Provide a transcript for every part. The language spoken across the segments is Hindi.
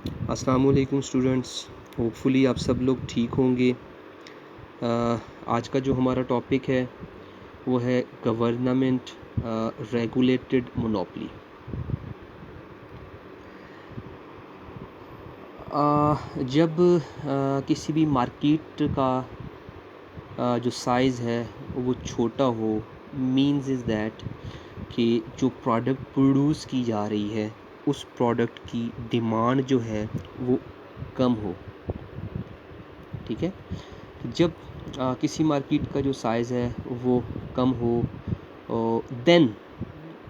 अस्सलाम वालेकुम स्टूडेंट्स, होपफुली आप सब लोग ठीक होंगे। आज का जो हमारा टॉपिक है वो है गवर्नमेंट रेगुलेटेड मोनोपोली। जब किसी भी मार्केट का जो साइज़ है वो छोटा हो, मीन्स इज़ दैट कि जो प्रोडक्ट प्रोड्यूस की जा रही है उस प्रोडक्ट की डिमांड जो है वो कम हो। ठीक है, जब किसी मार्केट का जो साइज़ है वो कम हो, then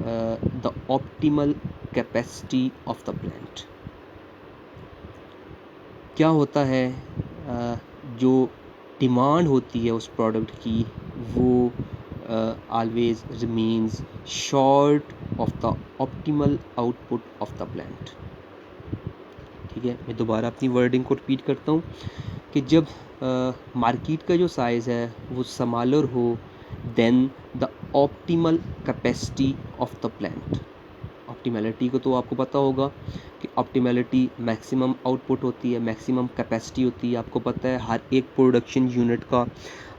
the optimal capacity of the plant क्या होता है, जो डिमांड होती है उस प्रोडक्ट की वो always remains short of the optimal output of the plant. ठीक है, मैं दोबारा अपनी वर्डिंग को रिपीट करता हूँ कि जब मार्केट का जो साइज़ है वो स्मॉलर हो, then the optimal capacity of the plant. Optimality को तो आपको पता होगा कि ऑप्टिमैलिटी मैक्सिमम आउटपुट होती है, मैक्सिमम कैपेसिटी होती है। आपको पता है हर एक प्रोडक्शन यूनिट का,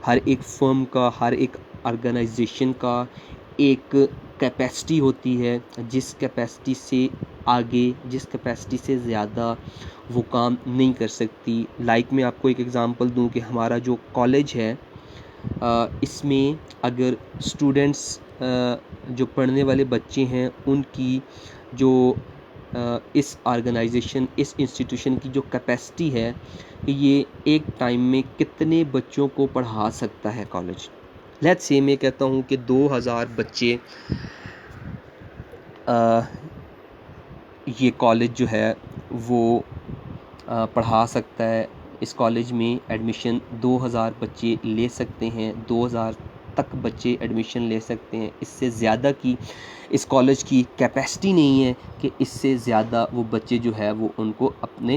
हर एक फर्म का, हर एक ऑर्गेनाइजेशन का एक कैपेसिटी होती है, जिस कैपेसिटी से आगे, जिस कैपेसिटी से ज़्यादा वो काम नहीं कर सकती। लाइक मैं आपको एक एग्ज़ाम्पल दूं कि हमारा जो कॉलेज है, इसमें अगर स्टूडेंट्स जो पढ़ने वाले बच्चे हैं उनकी जो इस ऑर्गेनाइजेशन, इस इंस्टीट्यूशन की जो कैपेसिटी है कि ये एक टाइम में कितने बच्चों को पढ़ा सकता है कॉलेज। लेट्स से मैं कहता हूँ कि 2000 बच्चे ये कॉलेज जो है वो पढ़ा सकता है। इस कॉलेज में एडमिशन 2000 बच्चे ले सकते हैं, 2000 तक बच्चे एडमिशन ले सकते हैं। इससे ज़्यादा की इस कॉलेज की कैपेसिटी नहीं है कि इससे ज़्यादा वो बच्चे जो है वो उनको अपने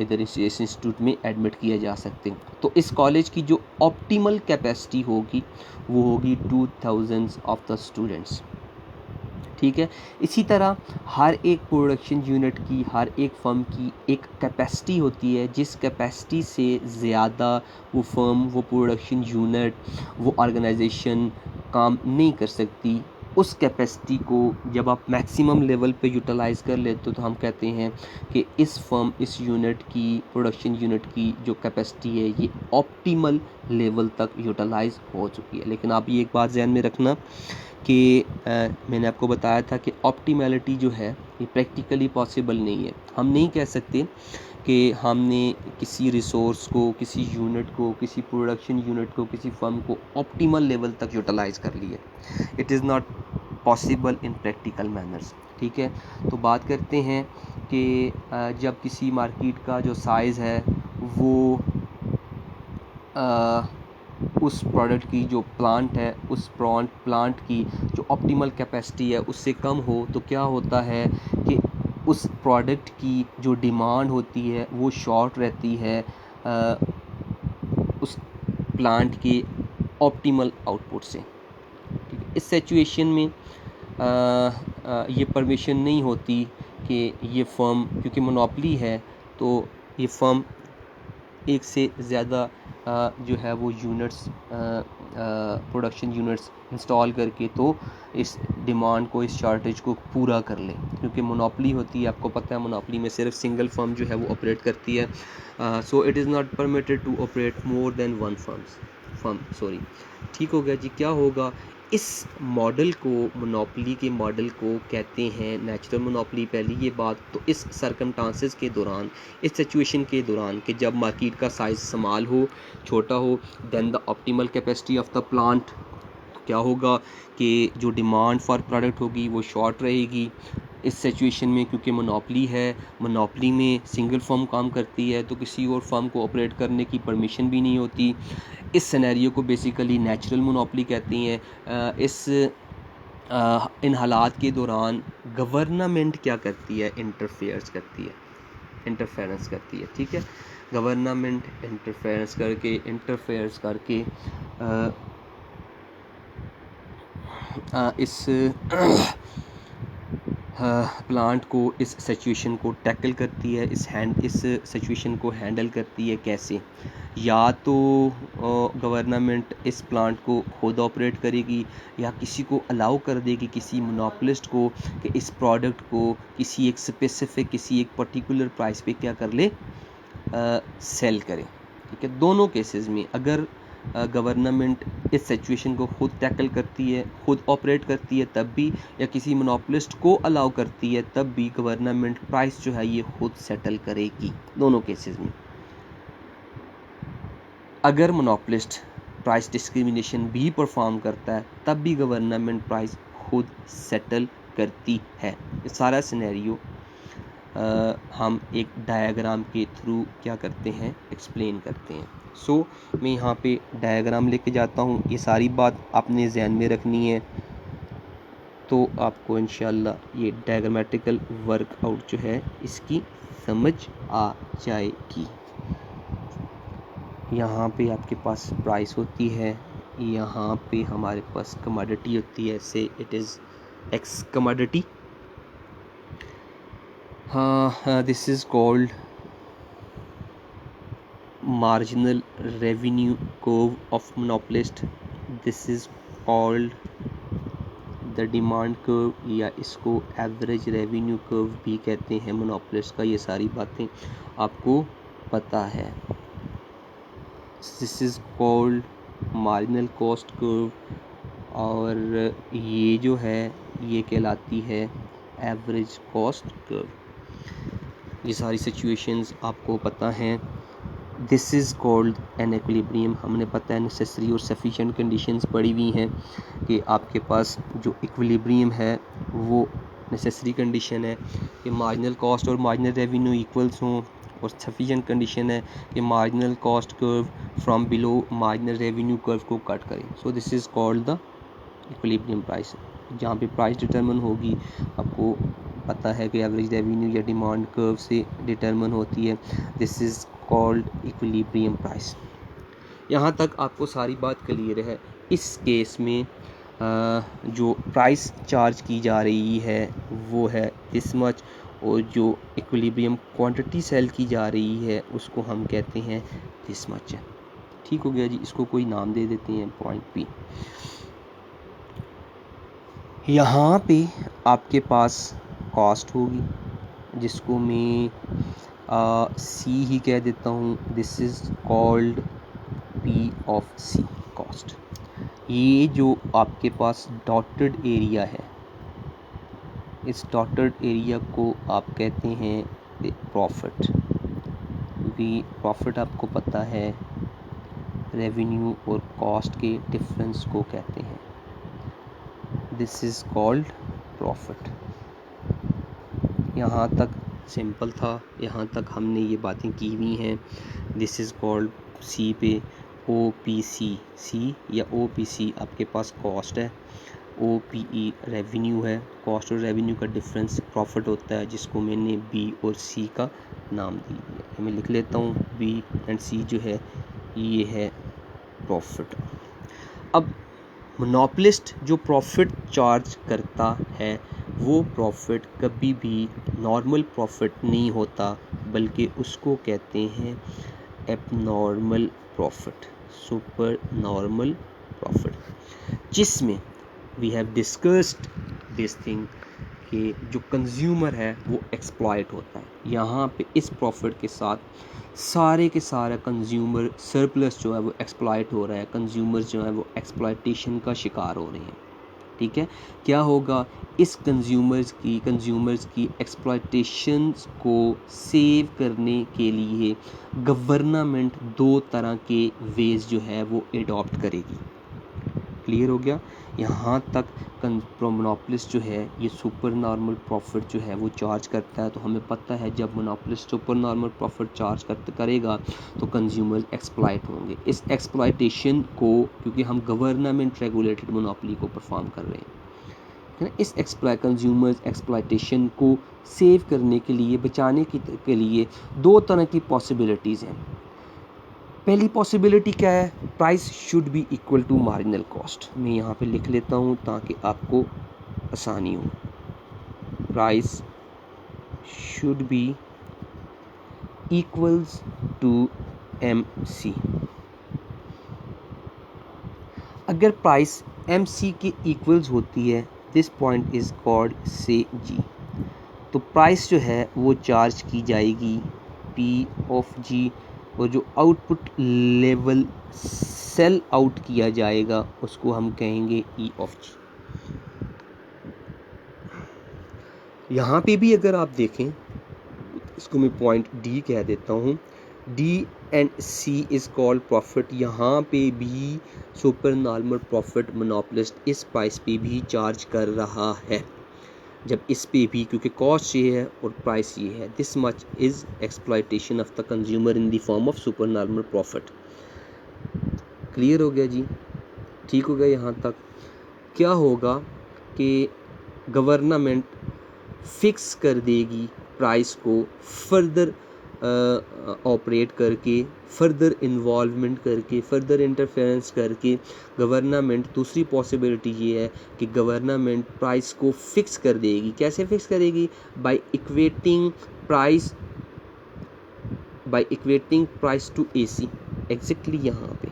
इधर इस इंस्टीट्यूट में एडमिट किया जा सकते हैं। तो इस कॉलेज की जो ऑप्टिमल कैपेसिटी होगी वो होगी 2000 ऑफ द स्टूडेंट्स। ठीक है, इसी तरह हर एक प्रोडक्शन यूनिट की, हर एक फर्म की एक कैपेसिटी होती है, जिस कैपेसिटी से ज़्यादा वो फर्म, वो प्रोडक्शन यूनिट, वो ऑर्गेनाइजेशन काम नहीं कर सकती। उस कैपेसिटी को जब आप मैक्सिमम लेवल पे यूटिलाइज़ कर लेते हो तो हम कहते हैं कि इस फर्म, इस यूनिट की, प्रोडक्शन यूनिट की जो कैपेसिटी है ये ऑप्टिमल लेवल तक यूटिलाइज़ हो चुकी है। लेकिन आप ये एक बात ध्यान में रखना कि मैंने आपको बताया था कि ऑप्टिमैलिटी जो है ये प्रैक्टिकली पॉसिबल नहीं है। हम नहीं कह सकते कि हमने किसी रिसोर्स को, किसी यूनिट को, किसी प्रोडक्शन यूनिट को, किसी फर्म को ऑप्टिमल लेवल तक यूटिलाइज़ कर लिया। It is not possible in practical manners. ठीक है, तो बात करते हैं कि जब किसी मार्केट का जो साइज़ है वो उस प्रोडक्ट की जो प्लांट है, उस प्लांट की जो ऑप्टिमल कैपेसिटी है उससे कम हो, तो क्या होता है कि उस प्रोडक्ट की जो डिमांड होती है वो शॉर्ट रहती है उस प्लांट के ऑप्टिमल आउटपुट से। ठीक है, इस सिचुएशन में ये परमिशन नहीं होती कि ये फर्म, क्योंकि मोनोपोली है तो ये फर्म एक से ज़्यादा जो है वो यूनिट्स, प्रोडक्शन यूनिट्स इंस्टॉल करके तो इस डिमांड को, इस शॉर्टेज को पूरा कर ले। क्योंकि मोनोपोली होती है, आपको पता है मोनोपोली में सिर्फ सिंगल फर्म जो है वो ऑपरेट करती है। So it is not permitted to operate more than one firm sorry. ठीक हो गया जी। क्या होगा, इस मॉडल को, मोनोपोली के मॉडल को कहते हैं नेचुरल मोनोपोली। पहली ये बात तो इस सरकमस्टांसेस के दौरान, इस सिचुएशन के दौरान कि जब मार्केट का साइज़ स्मॉल हो, छोटा हो, then the optimal capacity of the plant, तो क्या होगा कि जो डिमांड फॉर प्रोडक्ट होगी वो शॉर्ट रहेगी। इस सिचुएशन में क्योंकि मोनोपोली है, मोनोपोली में सिंगल फर्म काम करती है तो किसी और फर्म को ऑपरेट करने की परमिशन भी नहीं होती। इस सिनेरियो को बेसिकली नेचुरल मोनोपोली कहती हैं। इन हालात के दौरान गवर्नमेंट क्या करती है, इंटरफेरेंस करती है। ठीक है, गवर्नमेंट इंटरफेरेंस करके इस प्लांट को इस सिचुएशन को टैकल करती है, इस सिचुएशन को हैंडल करती है कैसे? या तो गवर्नमेंट इस प्लांट को खुद ऑपरेट करेगी या किसी को अलाउ कर देगी, किसी मोनोपोलिस्ट को, कि इस प्रोडक्ट को किसी एक स्पेसिफिक, किसी एक पर्टिकुलर प्राइस पे क्या कर ले, सेल करे। ठीक है, दोनों केसेस में अगर गवर्नमेंट इस सिचुएशन को खुद टैकल करती है, खुद ऑपरेट करती है तब भी, या किसी मोनोपोलिस्ट को अलाउ करती है तब भी, गवर्नमेंट प्राइस जो है ये खुद सेटल करेगी दोनों केसेस में। अगर मोनोपोलिस्ट प्राइस डिस्क्रिमिनेशन भी परफॉर्म करता है तब भी गवर्नमेंट प्राइस खुद सेटल करती है। ये सारा सिनेरियो हम एक डायग्राम के थ्रू क्या करते हैं, एक्सप्लेन करते हैं। सो मैं यहाँ पे डायग्राम लेके जाता हूँ, ये सारी बात आपने ज़हन में रखनी है तो आपको इंशाल्लाह ये डायग्रामेटिकल वर्कआउट जो है इसकी समझ आ जाएगी। यहाँ पे आपके पास प्राइस होती है, यहाँ पे हमारे पास कमोडिटी होती है, से it is x commodity. This is called marginal revenue curve of monopolist, this is called the demand curve या इसको average revenue curve भी कहते हैं monopolist का। ये सारी बातें आपको पता है। this is called marginal cost curve और ये जो है ये कहलाती है average cost curve। ये सारी सिचुएशंस आपको पता हैं। This is called an equilibrium. हमने पता है नेसेसरी और सफिशिएंट कंडीशंस पड़ी हुई हैं कि आपके पास जो इक्विलिब्रियम है वो नेसेसरी कंडीशन है कि मार्जिनल कॉस्ट और मार्जिनल रेवेन्यू इक्वल्स हों, और सफिशिएंट कंडीशन है कि marginal cost curve from below marginal revenue curve को कट करें। So this is called the equilibrium price. जहाँ पे प्राइस डिटरमिन होगी आपको पता है कि एवरेज रेवेन्यू या डिमांड कर्व से डिटरमिन होती है। This is called equilibrium price. यहाँ तक आपको सारी बात क्लियर है। इस केस में जो प्राइस चार्ज की जा रही है वो है दिस मच, और जो इक्विलिब्रियम क्वांटिटी सेल की जा रही है उसको हम कहते हैं दिस मच। ठीक हो गया जी, इसको कोई नाम दे देते हैं पॉइंट पी। यहाँ पे आपके पास कॉस्ट होगी जिसको मैं सी ही कह देता हूँ। This is called P of C, cost. ये जो आपके पास डॉटेड एरिया है, इस डॉटेड एरिया को आप कहते हैं प्रॉफिट, क्योंकि प्रॉफिट आपको पता है रेवेन्यू और कॉस्ट के डिफरेंस को कहते हैं। This is called profit. यहाँ तक सिंपल था, यहाँ तक हमने ये बातें की हुई हैं। दिस इज़ कॉल्ड सी पे ओ पी सी, सी या ओ पी सी आपके पास कॉस्ट है, ओ पी ई रेवेन्यू है। कॉस्ट और रेवेन्यू का डिफरेंस प्रॉफिट होता है, जिसको मैंने बी और सी का नाम दे दिया। मैं लिख लेता हूँ बी एंड सी जो है ये है प्रॉफिट। अब मोनोपोलिस्ट जो प्रॉफिट चार्ज करता है वो प्रॉफिट कभी भी नॉर्मल प्रॉफिट नहीं होता, बल्कि उसको कहते हैं abnormal profit, super normal profit, जिसमें we have discussed this thing कि जो कंज्यूमर है वो एक्सप्लॉइट होता है। यहाँ पे इस प्रॉफिट के साथ सारे के सारा कंज्यूमर सरप्लस जो है वो एक्सप्लॉइट हो रहा है, कंज्यूमर्स जो है वो एक्सप्लॉइटेशन का शिकार हो रहे हैं। ठीक है, क्या होगा, इस कंज्यूमर्स की एक्सप्लॉइटेशन को सेव करने के लिए गवर्नमेंट दो तरह के वेज जो है वो एडॉप्ट करेगी। क्लियर हो गया। यहाँ तक मोनोपोलिस्ट जो है ये सुपर नॉर्मल प्रॉफिट जो है वो चार्ज करता है, तो हमें पता है जब monopolist super normal profit charge करेगा तो कंज्यूमर एक्सप्लॉइट होंगे। इस एक्सप्लॉइटेशन को, क्योंकि हम गवर्नमेंट रेगुलेटेड मोनोपोली को परफॉर्म कर रहे हैं, है ना, इस कंज्यूमर्स एक्सप्लॉइटेशन को सेव करने के लिए, बचाने के लिए दो तरह की पॉसिबिलिटीज़ हैं। पहली पॉसिबिलिटी क्या है, price should be equal to marginal cost. मैं यहाँ पे लिख लेता हूँ ताकि आपको आसानी हो। price should be equals to MC। अगर प्राइस MC के इक्वल्स होती है, दिस पॉइंट इज कॉल्ड से G, तो प्राइस जो है वो चार्ज की जाएगी P ऑफ G, और जो आउटपुट लेवल सेल आउट किया जाएगा उसको हम कहेंगे E ऑफ G। यहाँ पे भी अगर आप देखें, इसको मैं पॉइंट D कह देता हूँ, D and C is called profit. यहाँ पे भी सुपर नॉर्मल प्रॉफिट मोनोपोलिस्ट इस प्राइस पे भी चार्ज कर रहा है, जब इस पे भी, क्योंकि कॉस्ट ये है और प्राइस ये है, this much is exploitation of the consumer in the form of super normal profit. Clear हो गया जी? ठीक हो गया यहाँ तक? क्या होगा कि गवर्नमेंट फिक्स कर देगी प्राइस को, फर्दर ऑपरेट करके, फर्दर इन्वॉल्वमेंट करके, फर्दर इंटरफेरेंस करके गवर्नमेंट, दूसरी पॉसिबिलिटी ये है कि गवर्नमेंट प्राइस को फिक्स कर देगी। कैसे फिक्स करेगी? By equating price to AC। Exactly यहाँ पे,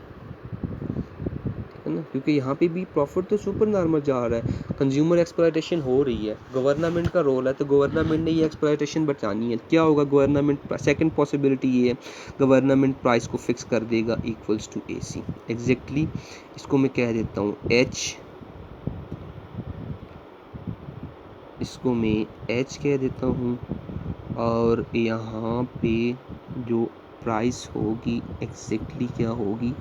है ना, क्योंकि यहाँ पे भी प्रॉफिट तो सुपर नॉर्मल जा रहा है, कंज्यूमर एक्सप्लॉयटेशन हो रही है, गवर्नमेंट का रोल है, तो गवर्नमेंट ने ये एक्सप्लॉयटेशन बचानी है। क्या होगा? गवर्नमेंट, सेकंड पॉसिबिलिटी ये है, गवर्नमेंट प्राइस को फिक्स कर देगा इक्वल्स टू AC। एग्जैक्टली इसको मैं कह देता हूँ H, इसको मैं H कह देता हूँ, और यहाँ पे जो प्राइस होगी एग्जैक्टली क्या होगी?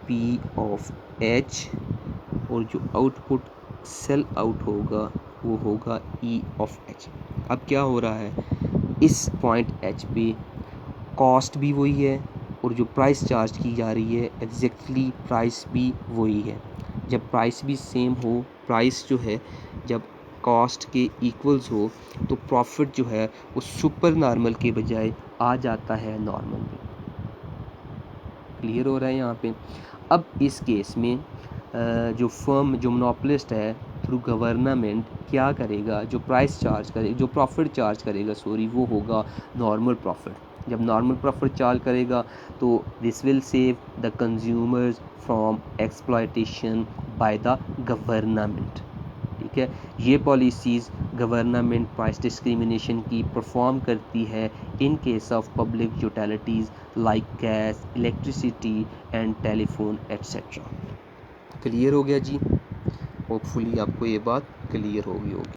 P ऑफ H, और जो आउटपुट सेल आउट होगा वो होगा E ऑफ H। अब क्या हो रहा है, इस पॉइंट H पे कॉस्ट भी वही है और जो प्राइस चार्ज की जा रही है एग्जैक्टली प्राइस भी वही है। जब प्राइस भी सेम हो, प्राइस जो है जब कॉस्ट के इक्वल्स हो, तो प्रॉफिट जो है वो सुपर नॉर्मल के बजाय आ जाता है नॉर्मल में। क्लियर हो रहा है यहाँ पे? अब इस केस में जो फर्म, जो मोनोपोलिस्ट है, थ्रू गवर्नमेंट क्या करेगा? जो प्राइस चार्ज करेगा, जो प्रॉफिट चार्ज करेगा, वो होगा नॉर्मल प्रॉफिट। जब नॉर्मल प्रॉफिट चार्ज करेगा तो this will save the consumers from exploitation by the government. ठीक है, ये पॉलिसीज़ गवर्नमेंट प्राइस डिस्क्रिमिनेशन की परफॉर्म करती है in case of public utilities like gas, electricity and telephone etcetera. Clear हो गया जी? होपफुली आपको ये बात क्लियर होगी।